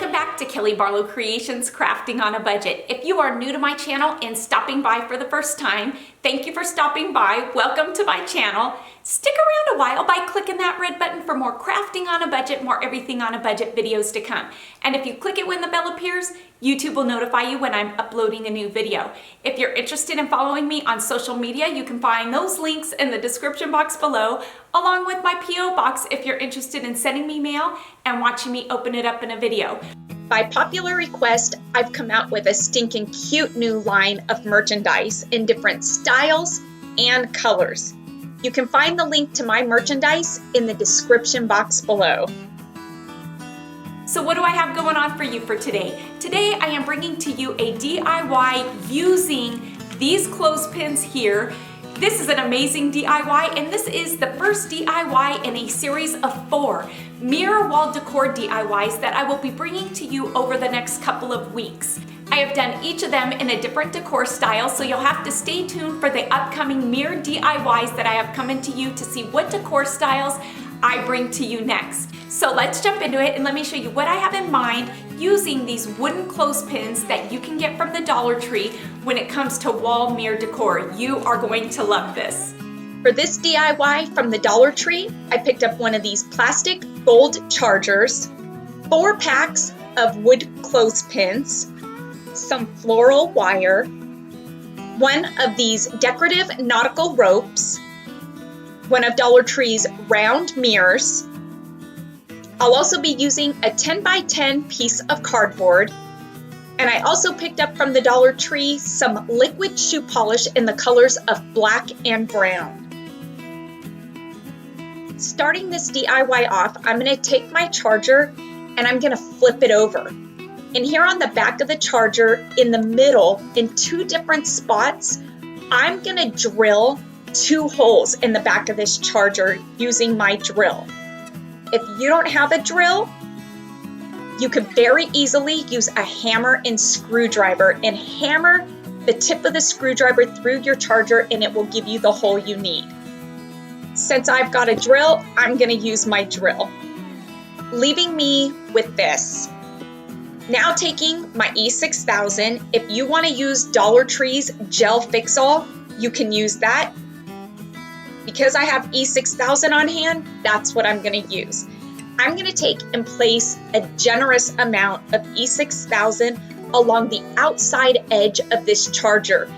welcome back to Kelly Barlow Creations Crafting on a Budget. If you are new to my channel and stopping by for the first time, thank you for stopping by. Welcome to my channel. Stick around a while by clicking that red button for more crafting on a budget, more everything on a budget videos to come. And if you click it when the bell appears, YouTube will notify you when I'm uploading a new video. If you're interested in following me on social media, you can find those links in the description box below, along with my P.O. box if you're interested in sending me mail and watching me open it up in a video. By popular request, I've come out with a stinking cute new line of merchandise in different styles and colors. You can find the link to my merchandise in the description box below. So what do I have going on for you for today? Today I am bringing to you a DIY using these clothespins here. This is an amazing DIY, and this is the first DIY in a series of 4 mirror wall decor DIYs that I will be bringing to you over the next couple of weeks. I have done each of them in a different decor style, so you'll have to stay tuned for the upcoming mirror DIYs that I have coming to you to see what decor styles I bring to you next. So let's jump into it and let me show you what I have in mind using these wooden clothespins that you can get from the Dollar Tree when it comes to wall mirror decor. You are going to love this. For this DIY from the Dollar Tree, I picked up one of these plastic gold chargers, 4 packs of wood clothespins, some floral wire, one of these decorative nautical ropes, one of Dollar Tree's round mirrors. I'll also be using a 10 by 10 piece of cardboard, and I also picked up from the Dollar Tree some liquid shoe polish in the colors of black and brown. Starting this DIY off, I'm going to take my charger and I'm going to flip it over. And here on the back of the charger, in the middle, in 2 different spots, I'm going to drill 2 holes in the back of this charger using my drill. If you don't have a drill, you could very easily use a hammer and screwdriver and hammer the tip of the screwdriver through your charger and it will give you the hole you need. Since I've got a drill, I'm going to use my drill, leaving me with this. Now taking my E6000, if you want to use Dollar Tree's Gel Fix-All, you can use that. Because I have E6000 on hand, that's what I'm going to use. I'm going to take and place a generous amount of E6000 along the outside edge of this charger.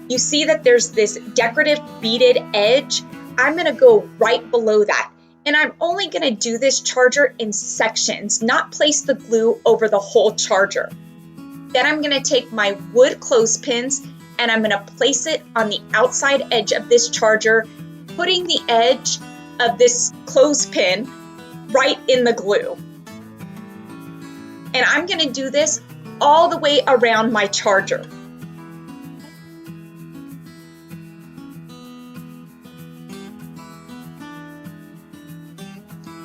You see that there's this decorative beaded edge. I'm going to go right below that. And I'm only going to do this charger in sections, not place the glue over the whole charger. Then I'm going to take my wood clothespins and I'm going to place it on the outside edge of this charger, putting the edge of this clothespin right in the glue. And I'm going to do this all the way around my charger.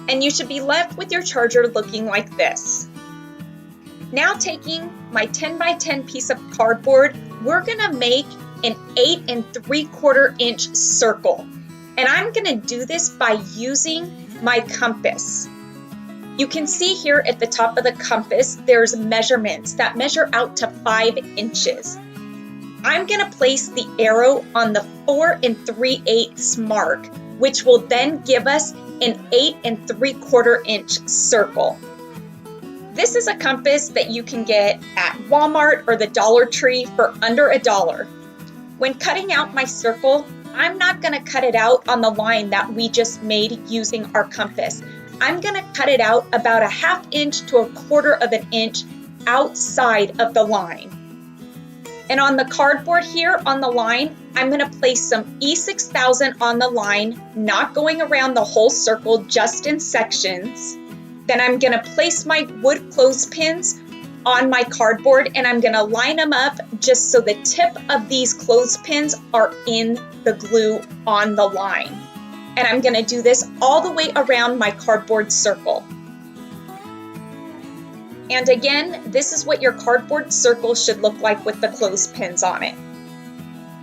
And you should be left with your charger looking like this. Now taking my 10 by 10 piece of cardboard, we're gonna make an 8 3/4 inch circle. And I'm gonna do this by using my compass. You can see here at the top of the compass, there's measurements that measure out to 5 inches. I'm gonna place the arrow on the 4 3/8 mark, which will then give us an 8 3/4 inch circle. This is a compass that you can get at Walmart or the Dollar Tree for under $1. When cutting out my circle, I'm not going to cut it out on the line that we just made using our compass. I'm going to cut it out about a 1/2 inch to 1/4 inch outside of the line. And on the cardboard here on the line, I'm going to place some E6000 on the line, not going around the whole circle, just in sections. Then I'm going to place my wood clothespins on my cardboard and I'm going to line them up just so the tip of these clothespins are in the glue on the line. And I'm going to do this all the way around my cardboard circle. And again, this is what your cardboard circle should look like with the clothespins on it.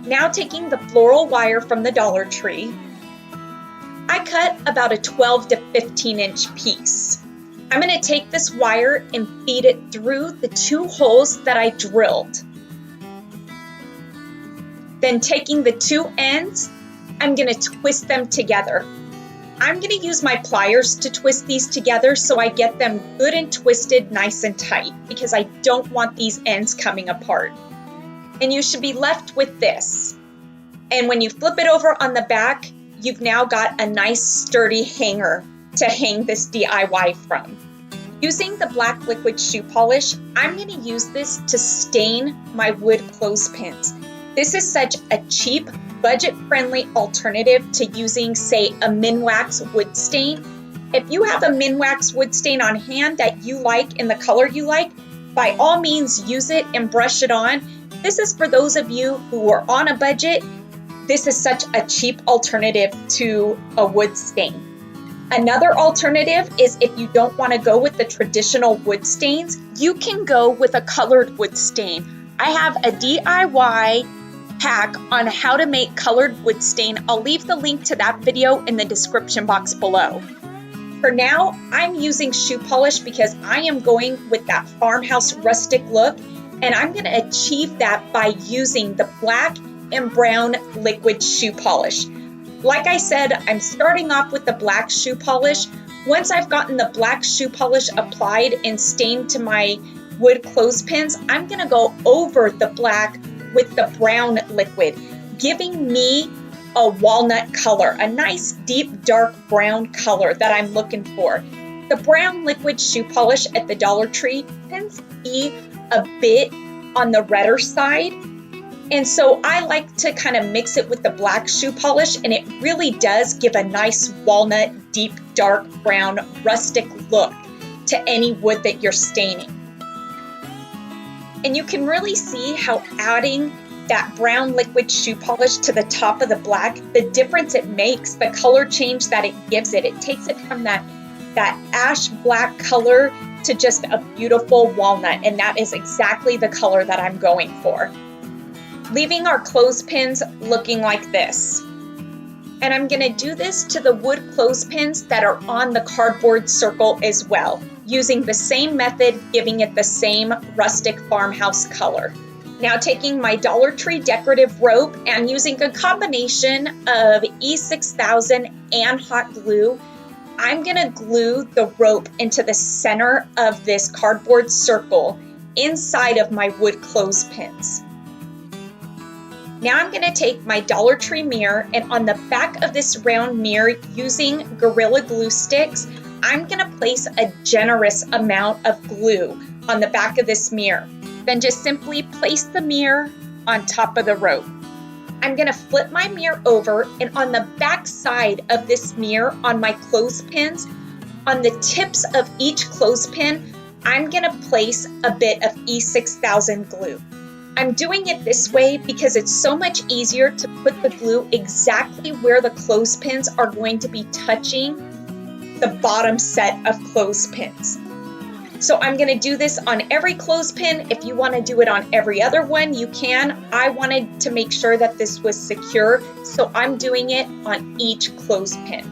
Now taking the floral wire from the Dollar Tree, I cut about a 12 to 15 inch piece. I'm going to take this wire and feed it through the 2 holes that I drilled. Then taking the 2 ends, I'm going to twist them together. I'm going to use my pliers to twist these together so I get them good and twisted, nice and tight, because I don't want these ends coming apart. And you should be left with this. And when you flip it over on the back, you've now got a nice sturdy hanger to hang this DIY from. Using the black liquid shoe polish, I'm going to use this to stain my wood clothespins. This is such a cheap, budget-friendly alternative to using, say, a Minwax wood stain. If you have a Minwax wood stain on hand that you like in the color you like, by all means use it and brush it on. This is for those of you who are on a budget. This is such a cheap alternative to a wood stain. Another alternative is if you don't want to go with the traditional wood stains, you can go with a colored wood stain. I have a DIY hack on how to make colored wood stain. I'll leave the link to that video in the description box below. For now, I'm using shoe polish because I am going with that farmhouse rustic look, and I'm going to achieve that by using the black and brown liquid shoe polish. Like I said, I'm starting off with the black shoe polish. Once I've gotten the black shoe polish applied and stained to my wood clothespins, I'm going to go over the black with the brown liquid, giving me a walnut color, a nice deep dark brown color that I'm looking for. The brown liquid shoe polish at the Dollar Tree tends to be a bit on the redder side, and so I like to kind of mix it with the black shoe polish, and it really does give a nice walnut deep dark brown rustic look to any wood that you're staining. And you can really see how adding that brown liquid shoe polish to the top of the black, the difference it makes, the color change that it gives it. It takes it from that ash black color to just a beautiful walnut, and that is exactly the color that I'm going for. Leaving our clothespins looking like this. And I'm going to do this to the wood clothespins that are on the cardboard circle as well, using the same method, giving it the same rustic farmhouse color. Now taking my Dollar Tree decorative rope and using a combination of E6000 and hot glue, I'm going to glue the rope into the center of this cardboard circle inside of my wood clothespins. Now I'm going to take my Dollar Tree mirror, and on the back of this round mirror, using Gorilla Glue sticks, I'm going to place a generous amount of glue on the back of this mirror. Then just simply place the mirror on top of the rope. I'm going to flip my mirror over, and on the back side of this mirror on my clothespins, on the tips of each clothespin, I'm going to place a bit of E6000 glue. I'm doing it this way because it's so much easier to put the glue exactly where the clothespins are going to be touching the bottom set of clothespins. So I'm going to do this on every clothespin. If you want to do it on every other one, you can. I wanted to make sure that this was secure, so I'm doing it on each clothespin.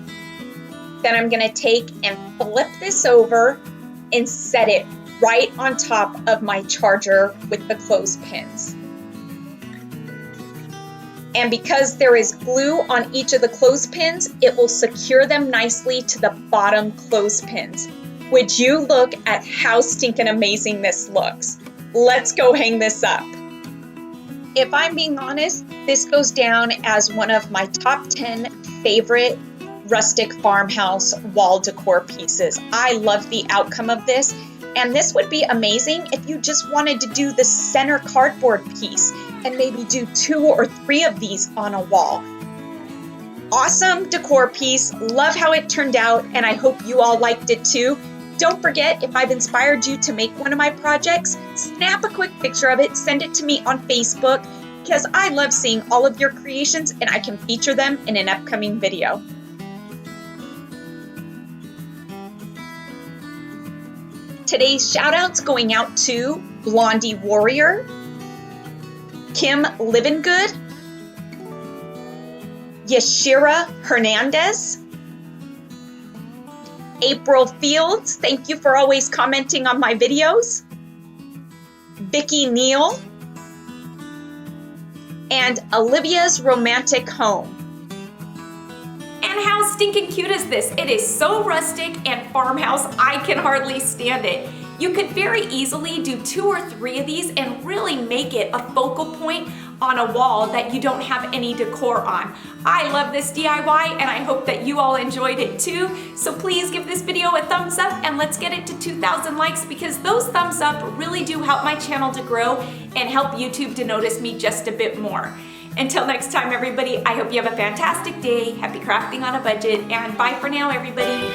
Then I'm going to take and flip this over and set it right on top of my charger with the clothespins. And because there is glue on each of the clothespins, it will secure them nicely to the bottom clothespins. Would you look at how stinking amazing this looks? Let's go hang this up. If I'm being honest, this goes down as one of my top 10 favorite rustic farmhouse wall decor pieces. I love the outcome of this. And this would be amazing if you just wanted to do the center cardboard piece and maybe do 2 or 3 of these on a wall. Awesome decor piece. Love how it turned out, and I hope you all liked it too. Don't forget, if I've inspired you to make one of my projects, snap a quick picture of it, send it to me on Facebook, because I love seeing all of your creations and I can feature them in an upcoming video. Today's shout-outs going out to Blondie Warrior, Kim Livingood, Yashira Hernandez, April Fields, thank you for always commenting on my videos. Vicki Neal. And Olivia's Romantic Home. And how stinking cute is this? It is so rustic and farmhouse, I can hardly stand it. You could very easily do 2 or 3 of these and really make it a focal point on a wall that you don't have any decor on. I love this DIY and I hope that you all enjoyed it too. So please give this video a thumbs up and let's get it to 2,000 likes, because those thumbs up really do help my channel to grow and help YouTube to notice me just a bit more. Until next time, everybody, I hope you have a fantastic day. Happy crafting on a budget, and bye for now, everybody.